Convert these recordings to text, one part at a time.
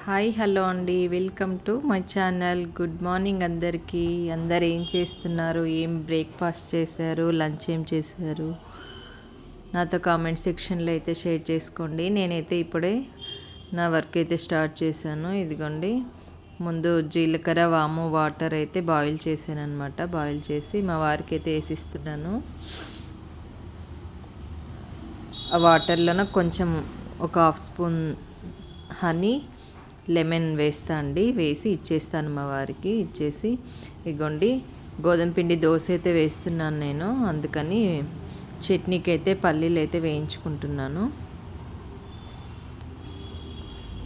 Hi hello అండి, welcome to my channel. Good morning అందరికీ. అందరు ఏం చేస్తున్నారు, ఏం బ్రేక్ఫాస్ట్ చేశారు, లంచ్ ఏం చేశారు, నాతో కామెంట్ సెక్షన్లో అయితే షేర్ చేసుకోండి. నేనైతే ఇప్పుడే నా వర్క్ అయితే స్టార్ట్ చేశాను. ఇదిగోండి, ముందు జీలకర్ర వాము వాటర్ అయితే బాయిల్ చేశాను అనమాట. బాయిల్ చేసి మా వారికి అయితే వేసిస్తున్నాను. ఆ వాటర్లోనే కొంచెం ఒక హాఫ్ స్పూన్ హనీ, లెమన్ వేస్తా అండి. వేసి ఇచ్చేస్తాను మా వారికి. ఇచ్చేసి ఇగోండి, గోధుమ పిండి దోశ అయితే వేస్తున్నాను నేను. అందుకని చట్నీకి అయితే పల్లీలు అయితే వేయించుకుంటున్నాను.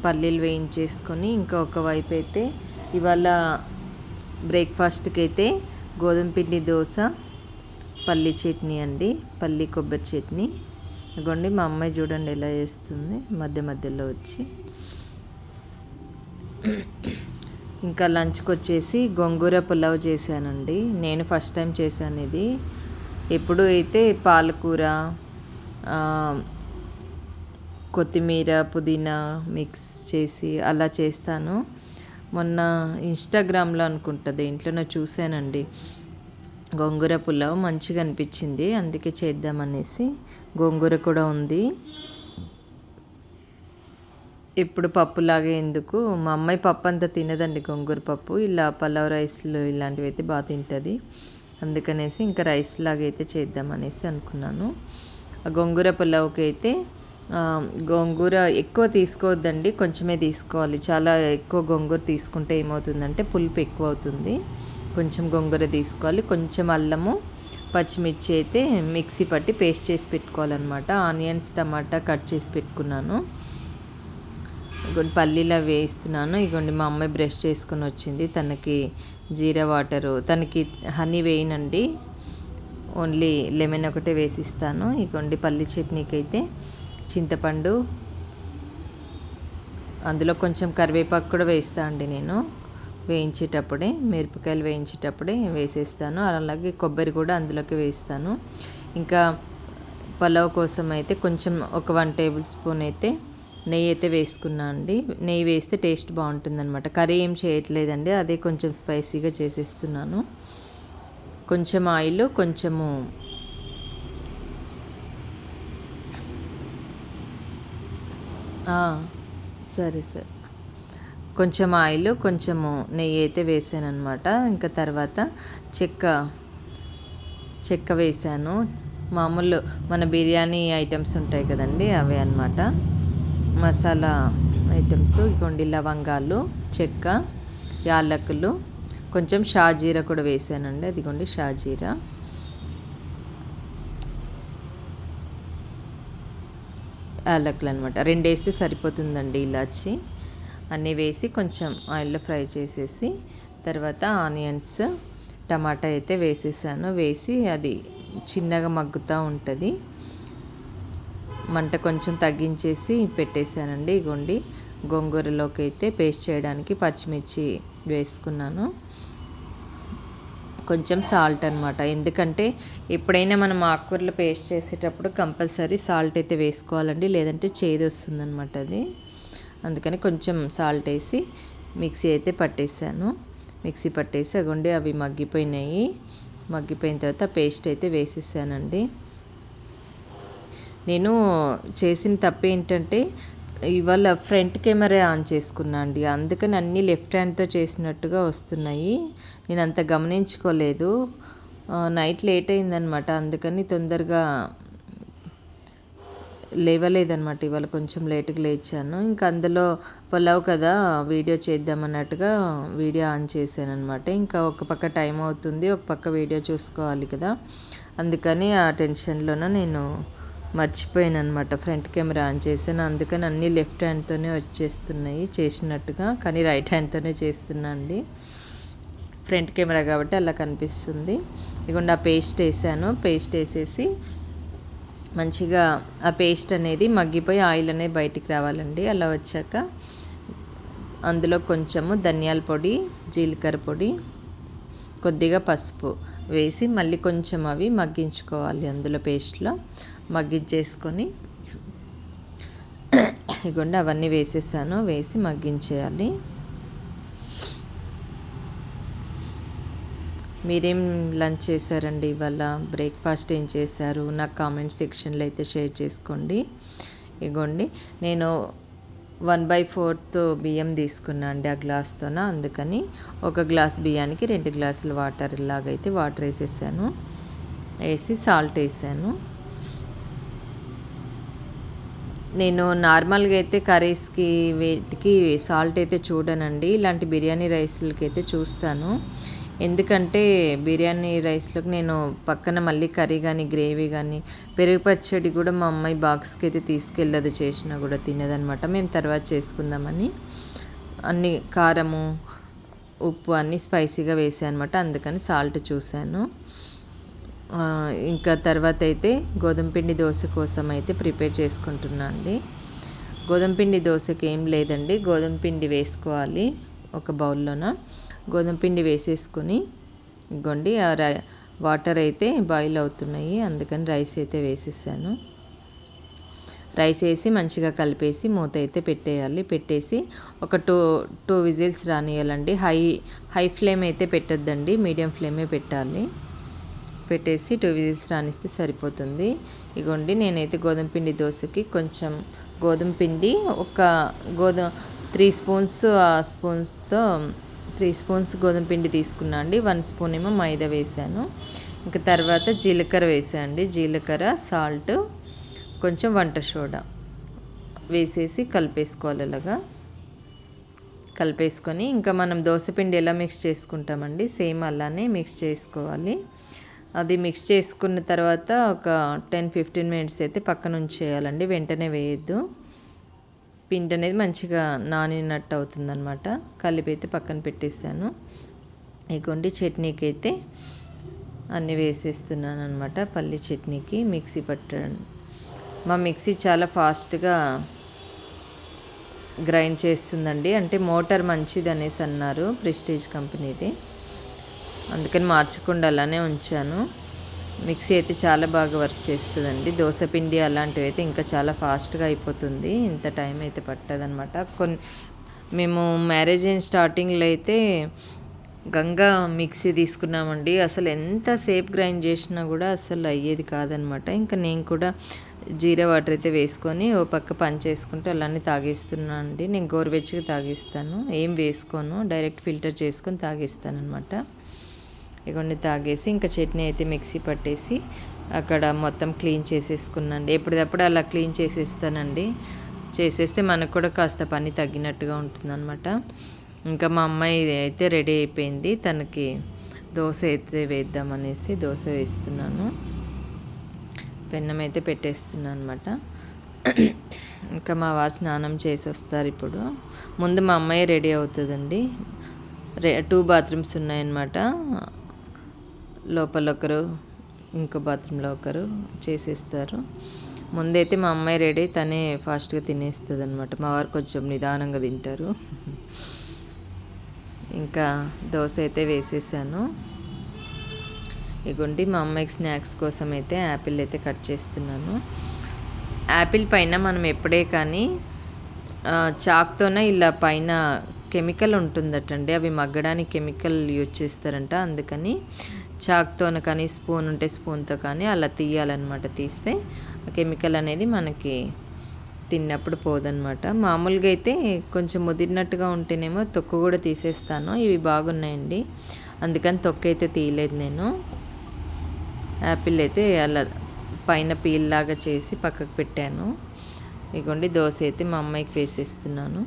పల్లీలు వేయించేసుకొని ఇంకా ఒకవైపు అయితే ఇవాళ బ్రేక్ఫాస్ట్కి అయితే గోధుమ పిండి దోశ, పల్లీ చట్నీ అండి, పల్లీ కొబ్బరి చట్నీ. ఇగోండి, మా అమ్మాయి చూడండి ఎలా చేస్తుంది మధ్య మధ్యలో వచ్చి. ఇంకా లంచ్కి వచ్చేసి గోంగూర పులావ్ చేశానండి. నేను ఫస్ట్ టైం చేశాను ఇది. ఎప్పుడు అయితే పాలకూర, కొత్తిమీర, పుదీనా మిక్స్ చేసి అలా చేస్తాను. మొన్న ఇన్స్టాగ్రామ్లో అనుకుంటా దేంట్లోనో చూశానండి గోంగూర పులావ్, మంచిగా అనిపించింది. అందుకే చేద్దామనేసి. గోంగూర కూడా ఉంది. ఇప్పుడు పప్పులాగే ఎందుకు, మా అమ్మాయి పప్పు అంతా తినదండి, గోంగూర పప్పు. ఇలా పలావ్ రైస్లు ఇలాంటివి అయితే బాగా తింటుంది. అందుకనేసి ఇంకా రైస్ లాగా అయితే చేద్దామనేసి అనుకున్నాను. ఆ గోంగూర పులావ్కి అయితే గోంగూర ఎక్కువ తీసుకోవద్దండి, కొంచెమే తీసుకోవాలి. చాలా ఎక్కువ గోంగూర తీసుకుంటే ఏమవుతుందంటే పులుపు ఎక్కువ అవుతుంది. కొంచెం గోంగూర తీసుకోవాలి. కొంచెం అల్లము, పచ్చిమిర్చి అయితే మిక్సీ పట్టి పేస్ట్ చేసి పెట్టుకోవాలన్నమాట. ఆనియన్స్, టమాటా కట్ చేసి పెట్టుకున్నాను. ఇగోండి పల్లీలా వేస్తున్నాను. ఇగోండి, మా అమ్మాయి బ్రష్ చేసుకొని వచ్చింది. తనకి జీరా వాటరు, తనకి హనీ వేయనండి, ఓన్లీ లెమన్ ఒకటే వేసిస్తాను. ఇగోండి, పల్లి చట్నీకి అయితే చింతపండు, అందులో కొంచెం కరివేపాకు కూడా వేస్తా అండి నేను. వేయించేటప్పుడే, మిరపకాయలు వేయించేటప్పుడే వేసేస్తాను. అలాగే కొబ్బరి కూడా అందులోకి వేస్తాను. ఇంకా పలావ్ కోసం అయితే కొంచెం ఒక 1 టేబుల్ స్పూన్ అయితే నెయ్యి అయితే వేసుకున్నా అండి. నెయ్యి వేస్తే టేస్ట్ బాగుంటుందన్నమాట. కర్రీ ఏం చేయట్లేదండి, అదే కొంచెం స్పైసీగా చేసేస్తున్నాను. కొంచెం ఆయిల్, కొంచెము సరే కొంచెం ఆయిల్, కొంచెము నెయ్యి అయితే వేసాను అనమాట. ఇంకా తర్వాత చెక్క వేసాను. మామూలు మన బిర్యానీ ఐటమ్స్ ఉంటాయి కదండి, అవే అన్నమాట, మసాలా ఐటమ్స్. ఇగోండి, లవంగాలు, చెక్క, యాలకులు, కొంచెం షాజీరా కూడా వేసానండి. అదిగోండి షాజీరా. యాలకులు అనమాట 2 వేస్తే సరిపోతుందండి. ఇలాచి అన్నీ వేసి కొంచెం ఆయిల్లో ఫ్రై చేసేసి తర్వాత ఆనియన్స్, టమాటా అయితే వేసేసాను. వేసి అది చిన్నగా మగ్గుతూ ఉంటుంది. మంట కొంచెం తగ్గించేసి పెట్టేశానండి. ఇగోండి, గోంగూరలోకి అయితే పేస్ట్ చేయడానికి పచ్చిమిర్చి వేసుకున్నాను. కొంచెం సాల్ట్ అనమాట, ఎందుకంటే ఎప్పుడైనా మనం ఆకుకూరలు పేస్ట్ చేసేటప్పుడు కంపల్సరీ సాల్ట్ అయితే వేసుకోవాలండి, లేదంటే చేదు వస్తుందన్నమాట అది. అందుకని కొంచెం సాల్ట్ వేసి మిక్సీ అయితే పట్టేశాను. మిక్సీ పట్టేసి అగోండి అవి మగ్గిపోయినాయి. మగ్గిపోయిన తర్వాత పేస్ట్ అయితే వేసేసానండి. నేను చేసిన తప్పు ఏంటంటే ఇవాళ ఫ్రంట్ కెమెరా ఆన్ చేసుకున్నా అండి. అందుకని అన్నీ లెఫ్ట్ హ్యాండ్తో చేసినట్టుగా వస్తున్నాయి. నేను అంత గమనించుకోలేదు. నైట్ లేట్ అయిందనమాట, అందుకని తొందరగా లేవలేదనమాట. ఇవాళ కొంచెం లేట్గా లేచాను. ఇంకా అందులో పులావ్ కదా వీడియో చేద్దామన్నట్టుగా వీడియో ఆన్ చేశాను అనమాట. ఇంకా ఒక పక్క టైం అవుతుంది, ఒక పక్క వీడియో చూసుకోవాలి కదా, అందుకని ఆ టెన్షన్లోనే నేను మర్చిపోయాను అనమాట. ఫ్రంట్ కెమెరా ఆన్ చేశాను, అందుకని అన్నీ లెఫ్ట్ హ్యాండ్తోనే వచ్చేస్తున్నాయి చేసినట్టుగా, కానీ రైట్ హ్యాండ్తోనే చేస్తున్నా అండి. ఫ్రంట్ కెమెరా కాబట్టి అలా కనిపిస్తుంది. ఇదిగోండి, ఆ పేస్ట్ వేసాను. పేస్ట్ వేసేసి మంచిగా ఆ పేస్ట్ అనేది మగ్గిపోయి ఆయిల్ అనేది బయటికి రావాలండి. అలా వచ్చాక అందులో కొంచెము ధనియాల పొడి, జీలకర్ర పొడి, కొద్దిగా పసుపు వేసి మళ్ళీ కొంచెం అవి మగ్గించుకోవాలి. అందులో పేస్ట్లో మగ్గించేసుకొని ఇగోండి అవన్నీ వేసేసాను, వేసి మగ్గించేయాలి. మీరేం లంచ్ చేశారండి ఇవాళ? బ్రేక్ఫాస్ట్ ఏం చేశారు? నాకు కామెంట్ సెక్షన్లో అయితే షేర్ చేసుకోండి. ఇగోండి నేను 1/4 బియ్యం తీసుకున్నా అండి ఆ గ్లాస్తోన, అందుకని ఒక గ్లాస్ బియ్యానికి 2 గ్లాసులు వాటర్ ఇలాగైతే వాటర్ వేసేసాను, వేసి సాల్ట్ వేసాను. నేను నార్మల్గా అయితే కర్రీస్కి వీటికి సాల్ట్ అయితే చూడనండి, ఇలాంటి బిర్యానీ రైస్లకి అయితే చూస్తాను. ఎందుకంటే బిర్యానీ రైస్లోకి నేను పక్కన మళ్ళీ కర్రీ కానీ గ్రేవీ కానీ పెరుగు పచ్చడి కూడా మా అమ్మాయి బాక్స్కి అయితే తీసుకెళ్ళదు, చేసినా కూడా తినదనమాట. మేము తర్వాత చేసుకుందామని అన్ని కారము ఉప్పు అన్నీ స్పైసీగా వేసాను అనమాట, అందుకని సాల్ట్ చూశాను. ఇంకా తర్వాత అయితే గోధుమ పిండి దోశ కోసం అయితే ప్రిపేర్ చేసుకుంటున్నా అండి. గోధుమ పిండి దోశకి ఏం లేదండి, గోధుమ పిండి వేసుకోవాలి ఒక బౌల్లోన. గోధుమ పిండి వేసేసుకొని ఇగోండి వాటర్ అయితే బాయిల్ అవుతున్నాయి, అందుకని రైస్ అయితే వేసేసాను. రైస్ వేసి మంచిగా కలిపేసి మూత అయితే పెట్టేయాలి. పెట్టేసి ఒక టూ విజిల్స్ రానియాలండి. హై ఫ్లేమ్ అయితే పెట్టద్దండి, మీడియం ఫ్లేమే పెట్టాలి. పెట్టేసి 2 విజిల్స్ రానిస్తే సరిపోతుంది. ఇగోండి నేనైతే గోధుమ పిండి దోశకి కొంచెం గోధుమ పిండి ఒక 3 స్పూన్స్తో 3 స్పూన్స్ గోధుమ పిండి తీసుకున్నా అండి. 1 స్పూన్ ఏమో మైదా వేసాను. ఇంకా తర్వాత జీలకర్ర వేసాను అండి, జీలకర్ర, సాల్ట్, కొంచెం వంట సోడా వేసేసి కలిపేసుకోవాలి. అలాగా కలిపేసుకొని ఇంకా మనం దోశపిండి ఎలా మిక్స్ చేసుకుంటామండి సేమ్ అలానే మిక్స్ చేసుకోవాలి. అది మిక్స్ చేసుకున్న తర్వాత ఒక 10-15 మినిట్స్ అయితే పక్కన ఉంచేయాలండి, వెంటనే వేయద్దు. పిండి అనేది మంచిగా నానినట్టు అవుతుందన్నమాట. కలిపి అయితే పక్కన పెట్టేసాను. ఇగోండి చట్నీకి అయితే అన్నీ వేసేస్తున్నాను అనమాట. పల్లి చట్నీకి మిక్సీ పట్టాను. మా మిక్సీ చాలా ఫాస్ట్గా గ్రైండ్ చేస్తుందండి, అంటే మోటార్ మంచిది అనేసి అన్నారు, ప్రెస్టీజ్ కంపెనీది, అందుకని మార్చకుండా అలానే ఉంచాను. మిక్సీ అయితే చాలా బాగా వర్క్ చేస్తుందండి. దోశపిండి అలాంటివి అయితే ఇంకా చాలా ఫాస్ట్గా అయిపోతుంది, ఇంత టైం అయితే పట్టదనమాట. మేము మ్యారేజ్ అయిన స్టార్టింగ్లో అయితే గంగా మిక్సీ తీసుకున్నామండి. అసలు ఎంతసేపు గ్రైండ్ చేసినా కూడా అసలు అయ్యేది కాదనమాట. ఇంకా నేను కూడా జీరా వాటర్ అయితే వేసుకొని ఓ పక్క పని చేసుకుంటూ అలానే తాగేస్తున్నాను అండి. నేను గోరువెచ్చగా తాగిస్తాను, ఏం వేసుకోను, డైరెక్ట్ ఫిల్టర్ చేసుకొని తాగేస్తాను అనమాట. ఇవన్నీ తాగేసి ఇంకా చట్నీ అయితే మిక్సీ పట్టేసి అక్కడ మొత్తం క్లీన్ చేసేసుకున్నాండి. ఎప్పటికప్పుడు అలా క్లీన్ చేసేస్తానండి, చేసేస్తే మనకు కూడా కాస్త పని తగ్గినట్టుగా ఉంటుందన్నమాట. ఇంకా మా అమ్మాయి అయితే రెడీ అయిపోయింది, తనకి దోశ అయితే వేద్దామనేసి దోశ వేస్తున్నాను. పెన్నం అయితే పెట్టేస్తున్నాను అనమాట. ఇంకా మా వారు స్నానం చేసి వస్తారు ఇప్పుడు. ముందు మా అమ్మాయి రెడీ అవుతుందండి. 2 బాత్రూమ్స్ ఉన్నాయన్నమాట, లోపల ఒకరు ఇంకో బాత్రూంలో ఒకరు చేసేస్తారు. ముందైతే మా అమ్మాయి రెడీ, తనే ఫాస్ట్గా తినేస్తుంది అనమాట. మా వారు కొంచెం నిదానంగా తింటారు. ఇంకా దోశ అయితే వేసేసాను. ఇగోండి మా అమ్మాయికి స్నాక్స్ కోసం అయితే యాపిల్ అయితే కట్ చేస్తున్నాను. యాపిల్ పైన మనం ఎప్పుడే కానీ చాక్తోనే ఇలా పైన కెమికల్ ఉంటుందటండి, అవి మగ్గడానికి కెమికల్ యూజ్ చేస్తారంట, అందుకని చాక్తోన కానీ స్పూన్ ఉంటే స్పూన్తో కానీ అలా తీయాలన్నమాట. తీస్తే ఆ కెమికల్ అనేది మనకి తిన్నప్పుడు పోదన్నమాట. మామూలుగా అయితే కొంచెం ముదిరినట్టుగా ఉంటేనేమో తొక్కు కూడా తీసేస్తాను. ఇవి బాగున్నాయండి, అందుకని తొక్కు అయితే తీయలేదు నేను. యాపిల్ అయితే అలా పైన పీల్ లాగా చేసి పక్కకు పెట్టాను. ఇగోండి దోశ అయితే మా అమ్మాయికి వేసేస్తున్నాను.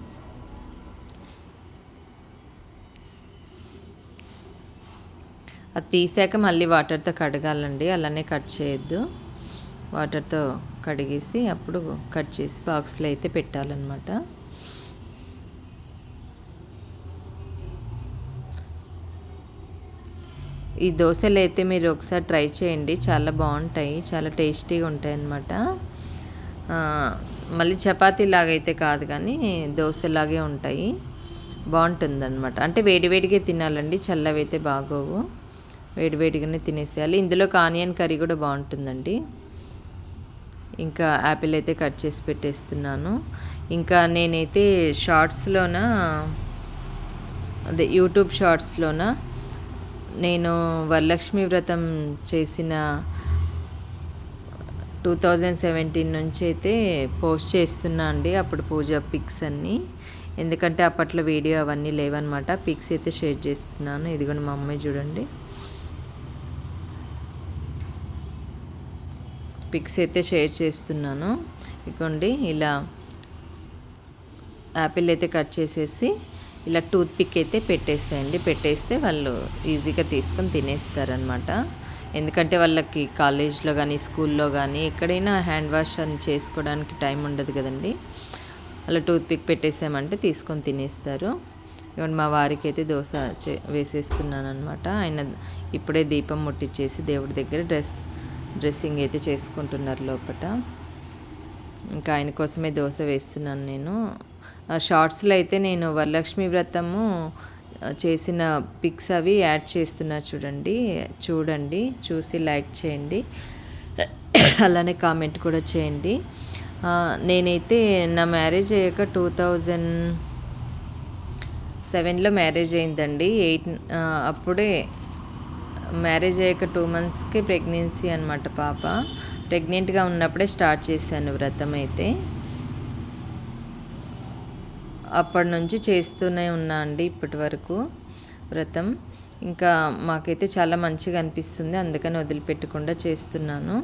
అది తీసాక మళ్ళీ వాటర్తో కడగాలండి, అలానే కట్ చేయొద్దు. వాటర్తో కడిగేసి అప్పుడు కట్ చేసి బాక్స్లో అయితే పెట్టాలన్నమాట. ఈ దోశలు అయితే మీరు ఒకసారి ట్రై చేయండి, చాలా బాగుంటాయి, చాలా టేస్టీగా ఉంటాయి అన్నమాట. మళ్ళీ చపాతీ లాగైతే కాదు కానీ దోశలాగే ఉంటాయి, బాగుంటుందన్నమాట. అంటే వేడివేడిగా తినాలండి, చల్లవైతే బాగోవు, వేడివేడిగానే తినేసేయాలి. ఇందులోకి ఆనియన్ కర్రీ కూడా బాగుంటుందండి. ఇంకా యాపిల్ అయితే కట్ చేసి పెట్టేస్తున్నాను. ఇంకా నేనైతే షార్ట్స్లోన అదే యూట్యూబ్ షార్ట్స్లోన నేను వరలక్ష్మి వ్రతం చేసిన 2017 నుంచి అయితే పోస్ట్ చేస్తున్నా అండి. అప్పుడు పూజ పిక్స్ అన్నీ, ఎందుకంటే అప్పట్లో వీడియో అవన్నీ లేవన్నమాట. పిక్స్ అయితే షేర్ చేస్తున్నాను. ఇదిగోండి మా అమ్మాయి చూడండి, పిక్స్ అయితే షేర్ చేస్తున్నాను. ఇదిగోండి ఇలా యాపిల్ అయితే కట్ చేసేసి ఇలా టూత్ పిక్ అయితే పెట్టేసేయండి. పెట్టేస్తే వాళ్ళు ఈజీగా తీసుకొని తినేస్తారనమాట. ఎందుకంటే వాళ్ళకి కాలేజ్లో కానీ స్కూల్లో కానీ ఎక్కడైనా హ్యాండ్ వాష్ అని చేసుకోవడానికి టైం ఉండదు కదండి. అలా టూత్ పిక్ పెట్టేసామంటే తీసుకొని తినేస్తారు. ఇవ్వండి మా వారికి అయితే దోశ వేసేస్తున్నాను అనమాట. ఆయన ఇప్పుడే దీపం ముట్టించేసి దేవుడి దగ్గర డ్రెస్సింగ్ అయితే చేసుకుంటున్నారు లోపల. ఇంకా ఆయన కోసమే దోశ వేస్తున్నాను నేను. షార్ట్స్లో అయితే నేను వరలక్ష్మి వ్రతము చేసిన పిక్స్ అవి యాడ్ చేస్తున్నా చూడండి, చూసి లైక్ చేయండి, అలానే కామెంట్ కూడా చేయండి. నేనైతే నా మ్యారేజ్ అయ్యాక 2007లో మ్యారేజ్ అయిందండి. అప్పుడే మ్యారేజ్ అయ్యాక 2 monthsకి ప్రెగ్నెన్సీ అనమాట పాప. ప్రెగ్నెంట్గా ఉన్నప్పుడే స్టార్ట్ చేశాను వ్రతం అయితే. అప్పటి నుంచి చేస్తూనే ఉన్నా అండి ఇప్పటి వరకు వ్రతం. ఇంకా మాకైతే చాలా మంచిగా అనిపిస్తుంది, అందుకని వదిలిపెట్టకుండా చేస్తున్నాను.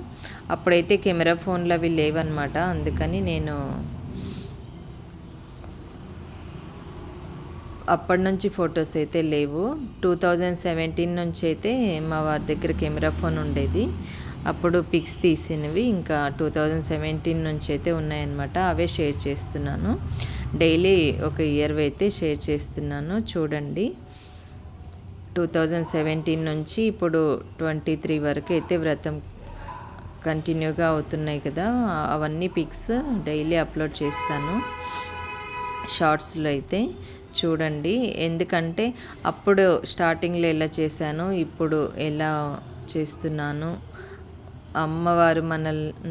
అప్పుడైతే కెమెరా ఫోన్లు అవి లేవన్నమాట, అందుకని నేను అప్పటి నుంచి ఫొటోస్ అయితే లేవు. 2017 నుంచి అయితే మా వారి దగ్గర కెమెరా ఫోన్ ఉండేది, అప్పుడు పిక్స్ తీసినవి ఇంకా 2017 నుంచి అయితే ఉన్నాయన్నమాట. అవే షేర్ చేస్తున్నాను. డైలీ ఒక ఇయర్వి అయితే షేర్ చేస్తున్నాను చూడండి. 2017 నుంచి ఇప్పుడు 23 వరకు అయితే వ్రతం కంటిన్యూగా అవుతున్నాయి కదా, అవన్నీ పిక్స్ డైలీ అప్లోడ్ చేస్తాను షార్ట్స్లో అయితే చూడండి. ఎందుకంటే అప్పుడు స్టార్టింగ్లో ఎలా చేశాను, ఇప్పుడు ఎలా చేస్తున్నాను, అమ్మవారు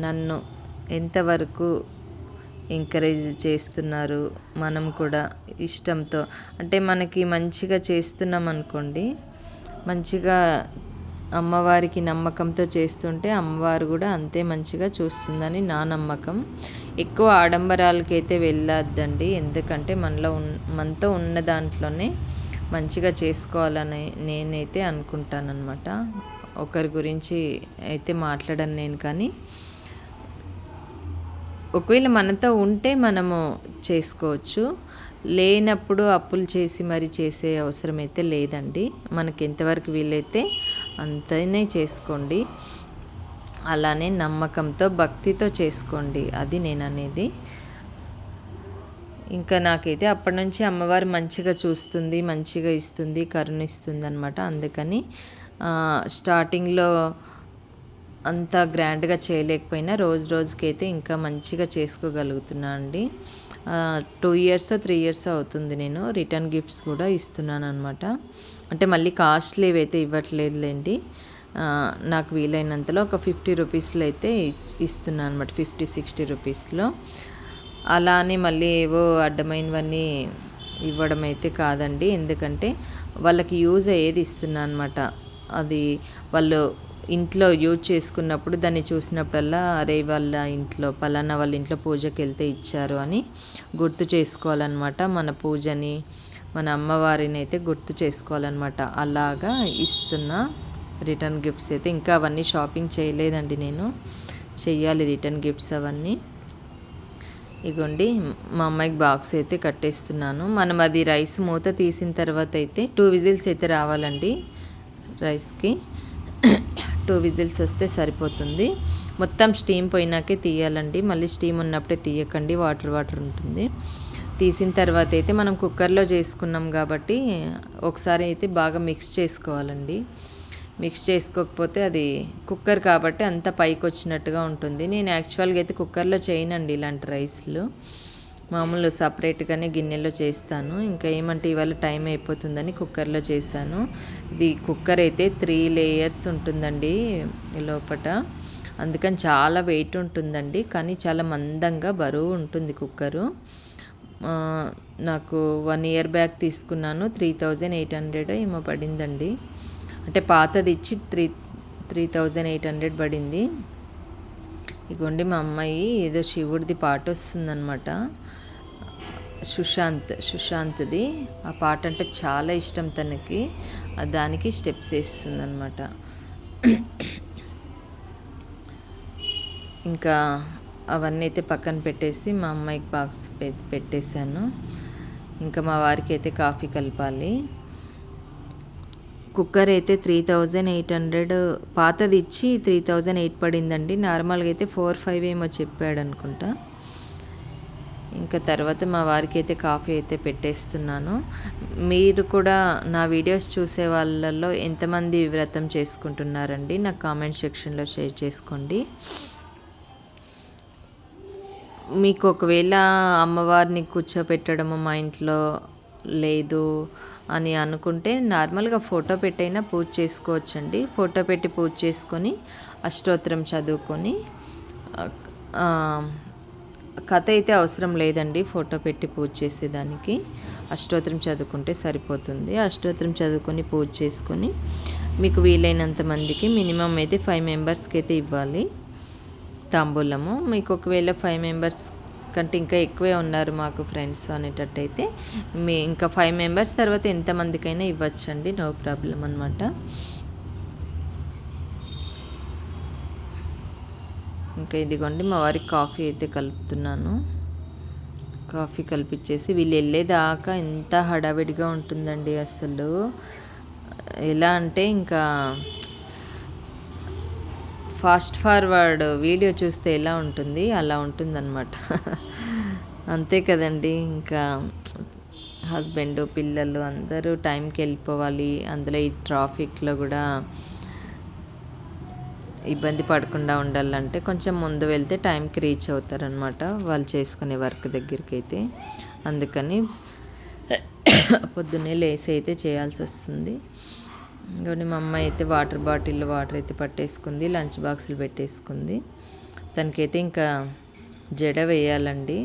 నన్ను ఎంతవరకు ఎంకరేజ్ చేస్తున్నారు, మనం కూడా ఇష్టంతో అంటే మనకి మంచిగా చేస్తున్నాం అనుకోండి, మంచిగా అమ్మవారికి నమ్మకంతో చేస్తుంటే అమ్మవారు కూడా అంతే మంచిగా చూస్తుందని నా నమ్మకం. ఎక్కువ ఆడంబరాలకి అయితే వెళ్ళొద్దండి, ఎందుకంటే మనతో ఉన్న దాంట్లోనే మంచిగా చేసుకోవాలని నేనైతే అనుకుంటానన్నమాట. ఒకరి గురించి అయితే మాట్లాడను నేను, కానీ ఒకవేళ మనతో ఉంటే మనము చేసుకోవచ్చు, లేనప్పుడు అప్పులు చేసి మరి చేసే అవసరం అయితే లేదండి. మనకి ఎంతవరకు వీలైతే అంతనే చేసుకోండి, అలానే నమ్మకంతో భక్తితో చేసుకోండి, అది నేను అనేది. ఇంకా నాకైతే అప్పటి నుంచి అమ్మవారు మంచిగా చూస్తుంది, మంచిగా ఇస్తుంది, కరుణిస్తుంది అనమాట. అందుకని స్టార్టింగ్లో అంత గ్రాండ్గా చేయలేకపోయినా రోజుకైతే ఇంకా మంచిగా చేసుకోగలుగుతున్నా అండి. 2 years 3 years అవుతుంది నేను రిటర్న్ గిఫ్ట్స్ కూడా ఇస్తున్నాను అనమాట. అంటే మళ్ళీ కాస్ట్లీవి అయితే ఇవ్వట్లేదులేండి, నాకు వీలైనంతలో ఒక 50 రూపీస్లో అయితే ఇస్తున్నాను అనమాట, 50-60 రూపీస్లో. అలా అని మళ్ళీ ఏవో అడ్డమైనవన్నీ ఇవ్వడం అయితే కాదండి, ఎందుకంటే వాళ్ళకి యూజ్ అయ్యేది ఇస్తున్నాను అనమాట. అది వాళ్ళు ఇంట్లో యూజ్ చేసుకున్నప్పుడు దాన్ని చూసినప్పుడల్లా అరే వాళ్ళ ఇంట్లో పలానా వాళ్ళ ఇంట్లో పూజకి వెళ్తే ఇచ్చారు అని గుర్తు చేసుకోవాలన్నమాట. మన పూజని, మన అమ్మవారిని అయితే గుర్తు చేసుకోవాలన్నమాట. అలాగా ఇస్తున్న రిటర్న్ గిఫ్ట్స్ అయితే. ఇంకా అవన్నీ షాపింగ్ చేయలేదండి, నేను చెయ్యాలి రిటర్న్ గిఫ్ట్స్ అవన్నీ. ఇగోండి మా అమ్మాయికి బాక్స్ అయితే కట్టేస్తున్నాను. మనం అది రైస్ మూత తీసిన తర్వాత అయితే 2 విజిల్స్ అయితే రావాలండి రైస్కి. 2 విజిల్స్ వస్తే సరిపోతుంది. మొత్తం స్టీమ్ పోయినాకే తీయాలండి, మళ్ళీ స్టీమ్ ఉన్నప్పుడే తీయకండి, వాటర్ ఉంటుంది. తీసిన తర్వాత అయితే మనం కుక్కర్లో చేసుకున్నాం కాబట్టి ఒకసారి అయితే బాగా మిక్స్ చేసుకోవాలండి. మిక్స్ చేసుకోకపోతే అది కుక్కర్ కాబట్టి అంత పైకి వచ్చినట్టుగా ఉంటుంది. నేను యాక్చువల్గా అయితే కుక్కర్లో చేయనండి ఇలాంటి రైస్లు, మామూలు సపరేట్గానే గిన్నెలో చేస్తాను. ఇంకా ఏమంటే ఇవాళ టైం అయిపోతుందని కుక్కర్లో చేశాను. ఇది కుక్కర్ అయితే 3 layers ఉంటుందండి లోపల. అందుకని చాలా వెయిట్ ఉంటుందండి, కానీ చాలా మందంగా బరువు ఉంటుంది కుక్కరు. నాకు 1 ఇయర్ బ్యాక్ తీసుకున్నాను, 3800 ఏమో పడిందండి. అంటే పాతది ఇచ్చి 3800 పడింది. ఇగోండి మా అమ్మాయి ఏదో శివుడిది పాట వస్తుందన్నమాట, సుశాంత్ది. ఆ పాట అంటే చాలా ఇష్టం తనకి, దానికి స్టెప్స్ వేస్తుందన్నమాట. ఇంకా అవన్నీ అయితే పక్కన పెట్టేసి మా అమ్మాయికి బాక్స్ పెట్టేశాను. ఇంకా మా వారికి అయితే కాఫీ కలపాలి. కుక్కర్ అయితే 3800 పాతది ఇచ్చి 3008 పడిందండి. నార్మల్గా అయితే 45 ఏమో చెప్పాడు అనుకుంటా. ఇంకా తర్వాత మా వారికి అయితే కాఫీ అయితే పెట్టేస్తున్నాను. మీరు కూడా నా వీడియోస్ చూసే వాళ్ళల్లో ఎంతమంది వ్రతం చేసుకుంటున్నారండి, నాకు కామెంట్ సెక్షన్లో షేర్ చేసుకోండి. మీకు ఒకవేళ అమ్మవారిని కూర్చోపెట్టడము మా ఇంట్లో లేదు అని అనుకుంటే నార్మల్గా ఫోటో పెట్టైనా పూజ చేసుకోవచ్చండి. ఫోటో పెట్టి పూజ చేసుకొని అష్టోత్తరం చదువుకొని, కథ అయితే అవసరం లేదండి ఫోటో పెట్టి పూజ చేసేదానికి. అష్టోత్తరం చదువుకుంటే సరిపోతుంది. అష్టోత్తరం చదువుకొని పూజ చేసుకొని మీకు వీలైనంత మందికి మినిమం అయితే 5 మెంబర్స్కి అయితే ఇవ్వాలి తాంబూలము. మీకు ఒకవేళ 5 మెంబర్స్ కంటే ఇంకా ఎక్కువే ఉన్నారు మాకు ఫ్రెండ్స్ అనేటట్టయితే ఇంకా 5 మెంబర్స్ తర్వాత ఎంతమందికైనా ఇవ్వచ్చండి, నో ప్రాబ్లం అనమాట. ఇంకా ఇదిగోండి మా వారికి కాఫీ అయితే కలుపుతున్నాను. కాఫీ కలిపించేసి వీళ్ళు వెళ్ళేదాకా ఎంత హడావిడిగా ఉంటుందండి అసలు. ఎలా అంటే ఇంకా ఫాస్ట్ ఫార్వర్డ్ వీడియో చూస్తే ఎలా ఉంటుంది అలా ఉంటుందన్నమాట. అంతే కదండి, ఇంకా హస్బెండ్ పిల్లలు అందరూ టైంకి వెళ్ళిపోవాలి. అందులో ఈ ట్రాఫిక్లో కూడా ఇబ్బంది పడకుండా ఉండాలంటే కొంచెం ముందు వెళ్తే టైంకి రీచ్ అవుతారనమాట వాళ్ళు చేసుకునే వర్క్ దగ్గరికి అయితే. అందుకని పొద్దున్నే లేసి అయితే చేయాల్సి వస్తుంది. ఇంకోటి మా అమ్మాయి అయితే వాటర్ బాటిల్లో వాటర్ అయితే పట్టేసుకుంది, లంచ్ బాక్సులు పెట్టేసుకుంది. తనకైతే ఇంకా జడ వేయాలండి.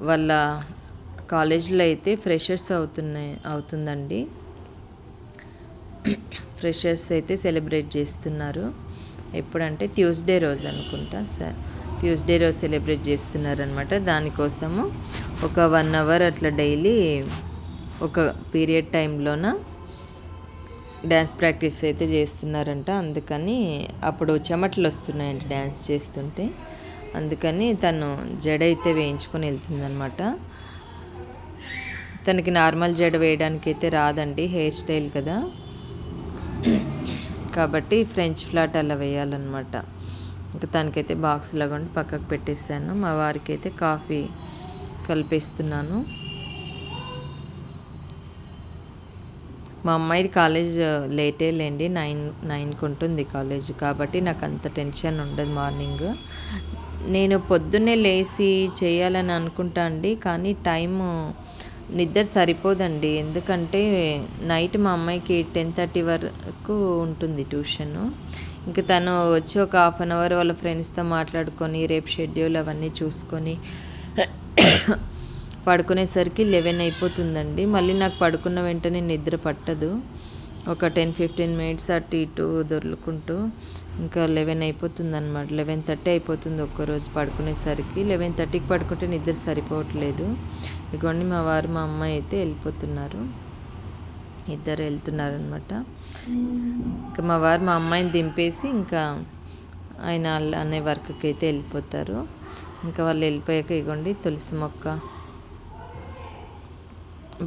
వాళ్ళ కాలేజీలో అయితే ఫ్రెషర్స్ అవుతుందండి. ఫ్రెషర్స్ అయితే సెలబ్రేట్ చేస్తున్నారు. ఎప్పుడంటే ట్యూస్డే రోజు అనుకుంటా, ట్యూస్డే రోజు సెలబ్రేట్ చేస్తున్నారనమాట. దానికోసము ఒక 1 అవర్ అట్లా డైలీ ఒక పీరియడ్ టైంలోన డ్యాన్స్ ప్రాక్టీస్ అయితే చేస్తున్నారంట. అందుకని అప్పుడు చెమటలు వస్తున్నాయంట డ్యాన్స్ చేస్తుంటే. అందుకని తను జడ అయితే వేయించుకొని వెళ్తుందనమాట. తనకి నార్మల్ జడ వేయడానికి అయితే రాదండి, హెయిర్ స్టైల్ కదా, కాబట్టి ఫ్రెంచ్ ఫ్లాట్ అలా వేయాలన్నమాట. ఇంకా తనకైతే బాక్స్ లాగా పక్కకు పెట్టేస్తాను. మా వారికి అయితే కాఫీ కలిపిస్తున్నాను. మా అమ్మాయిది కాలేజ్ లేటే లేండి, 9కి ఉంటుంది కాలేజ్, కాబట్టి నాకు అంత టెన్షన్ ఉండదు మార్నింగ్. నేను పొద్దున్నే లేచి చేయాలని అనుకుంటా అండి, కానీ టైము నిద్ర సరిపోదండి. ఎందుకంటే నైట్ మా అమ్మాయికి 10:30 వరకు ఉంటుంది ట్యూషను. ఇంకా తను వచ్చి ఒక 1/2 అవర్ వాళ్ళ ఫ్రెండ్స్తో మాట్లాడుకొని రేపు షెడ్యూల్ అవన్నీ చూసుకొని పడుకునేసరికి 11 అయిపోతుందండి. మళ్ళీ నాకు పడుకున్న వెంటనే నిద్ర పట్టదు. ఒక 10-15 మినిట్స్ అటు ఇటు దొర్లుకుంటూ ఇంకా 11 అయిపోతుంది అనమాట. 11:30 అయిపోతుంది ఒక్కరోజు పడుకునేసరికి. 11:30కి పడుకుంటే నిద్ర సరిపోవట్లేదు. ఇదిగోండి మా వారు మా అమ్మాయి అయితే వెళ్ళిపోతున్నారు, ఇద్దరు వెళ్తున్నారనమాట. ఇంకా మా వారు మా అమ్మాయిని దింపేసి ఇంకా ఆయన అనే వర్క్కి అయితే వెళ్ళిపోతారు. ఇంకా వాళ్ళు వెళ్ళిపోయాక ఇగోండి తులసి మొక్క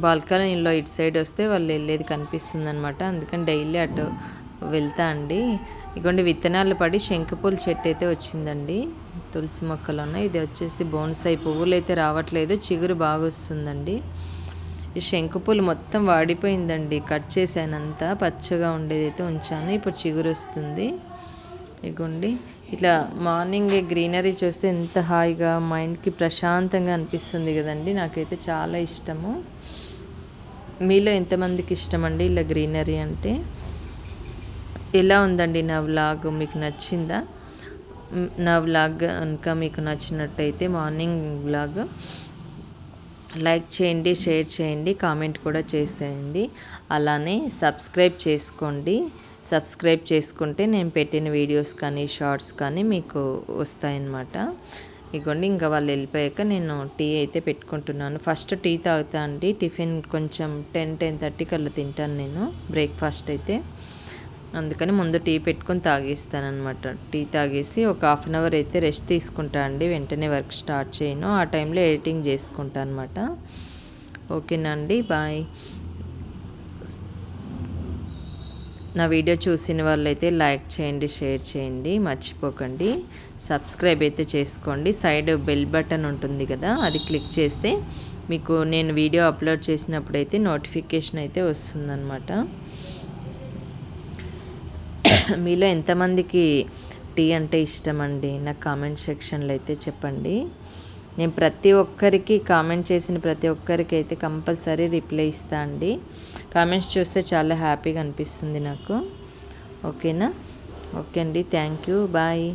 బాల్కనీలో ఇటు సైడ్ వస్తే వాళ్ళు వెళ్ళేది కనిపిస్తుంది అనమాట. అందుకని డైలీ అటు వెళ్తా అండి. ఇగోండి విత్తనాలు పడి శంకుపూల చెట్టు అయితే వచ్చిందండి తులసి మొక్కలు ఉన్నాయి. ఇది వచ్చేసి బోన్సాయి, పువ్వులు అయితే రావట్లేదు, చిగురు బాగా వస్తుందండి. ఈ శంకుపూలు మొత్తం వాడిపోయిందండి, కట్ చేశానంతా, పచ్చగా ఉండేది అయితే ఉంచాను, ఇప్పుడు చిగురు వస్తుంది. ఇగోండి ఇట్లా మార్నింగ్ గ్రీనరీ చూస్తే ఎంత హాయిగా మైండ్కి ప్రశాంతంగా అనిపిస్తుంది కదండి. నాకైతే చాలా ఇష్టము. మీలో ఎంతమందికి ఇష్టం అండి ఇలా గ్రీనరీ అంటే? ఎలా ఉందండి నా వ్లాగ్, మీకు నచ్చిందా? నా వ్లాగ్ కనుక మీకు నచ్చినట్టయితే మార్నింగ్ వ్లాగ్ లైక్ చేయండి, షేర్ చేయండి, కామెంట్ కూడా చేసేయండి. అలానే సబ్స్క్రైబ్ చేసుకోండి. సబ్స్క్రైబ్ చేసుకుంటే నేను పెట్టిన వీడియోస్ కానీ షార్ట్స్ కానీ మీకు వస్తాయన్నమాట. ఇగోండి ఇంకా వాళ్ళు వెళ్ళిపోయాక నేను టీ అయితే పెట్టుకుంటున్నాను. ఫస్ట్ టీ తాగుతా అండి. టిఫిన్ కొంచెం 10-10:30 కల్లా తింటాను నేను బ్రేక్ఫాస్ట్ అయితే. అందుకని ముందు టీ పెట్టుకొని తాగేస్తానమాట. టీ తాగేసి ఒక 1/2 అవర్ అయితే రెస్ట్ తీసుకుంటా అండి. వెంటనే వర్క్ స్టార్ట్ చేయను. ఆ టైంలో ఎడిటింగ్ చేసుకుంటా అనమాట. ఓకేనా అండి, బాయ్. నా వీడియో చూసిన వాళ్ళైతే లైక్ చేయండి, షేర్ చేయండి, మర్చిపోకండి. సబ్స్క్రైబ్ అయితే చేసుకోండి. సైడ్ బెల్ బటన్ ఉంటుంది కదా, అది క్లిక్ చేస్తే మీకు నేను వీడియో అప్లోడ్ చేసినప్పుడైతే నోటిఫికేషన్ అయితే వస్తుందన్నమాట. మీలో ఎంతమందికి టీ అంటే ఇష్టం అండి? నాకు కామెంట్ సెక్షన్లో అయితే చెప్పండి. నేను ప్రతి ఒక్కరికి కామెంట్ చేసిన ప్రతి ఒక్కరికి అయితే కంపల్సరీ రిప్లై ఇస్తా అండి. కామెంట్స్ చూస్తే చాలా హ్యాపీగా అనిపిస్తుంది నాకు. ఓకేనా? ఓకే అండి, థ్యాంక్ యూ, బాయ్.